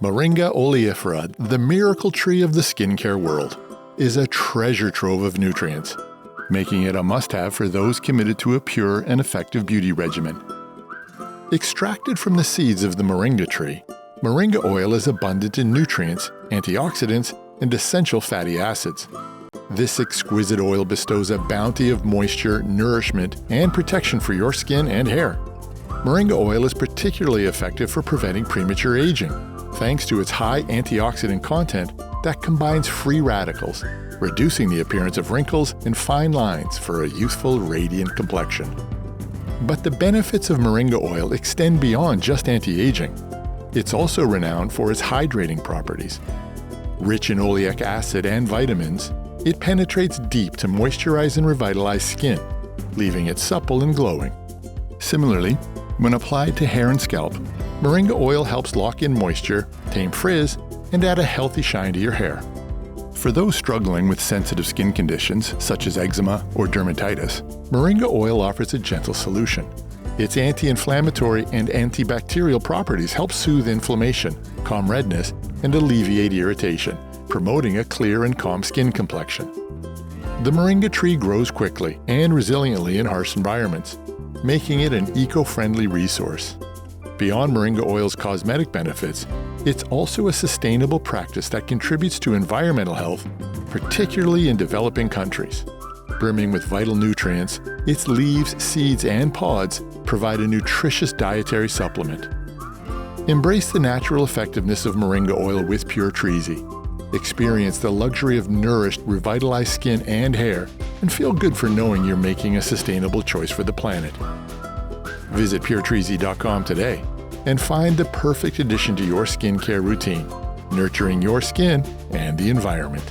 Moringa oleifera, the miracle tree of the skincare world, is a treasure trove of nutrients, making it a must-have for those committed to a pure and effective beauty regimen. Extracted from the seeds of the moringa tree, moringa oil is abundant in nutrients, antioxidants, and essential fatty acids. This exquisite oil bestows a bounty of moisture, nourishment, and protection for your skin and hair. Moringa oil is particularly effective for preventing premature aging, thanks to its high antioxidant content that combines free radicals, reducing the appearance of wrinkles and fine lines for a youthful, radiant complexion. But the benefits of moringa oil extend beyond just anti-aging. It's also renowned for its hydrating properties. Rich in oleic acid and vitamins, it penetrates deep to moisturize and revitalize skin, leaving it supple and glowing. Similarly, when applied to hair and scalp, moringa oil helps lock in moisture, tame frizz, and add a healthy shine to your hair. For those struggling with sensitive skin conditions such as eczema or dermatitis, moringa oil offers a gentle solution. Its anti-inflammatory and antibacterial properties help soothe inflammation, calm redness, and alleviate irritation, promoting a clear and calm skin complexion. The moringa tree grows quickly and resiliently in harsh environments, making it an eco-friendly resource. Beyond moringa oil's cosmetic benefits, it's also a sustainable practice that contributes to environmental health, particularly in developing countries. Brimming with vital nutrients, its leaves, seeds, and pods provide a nutritious dietary supplement. Embrace the natural effectiveness of moringa oil with Pure Treesy. Experience the luxury of nourished, revitalized skin and hair, and feel good for knowing you're making a sustainable choice for the planet. Visit puretreesy.com today and find the perfect addition to your skincare routine, nurturing your skin and the environment.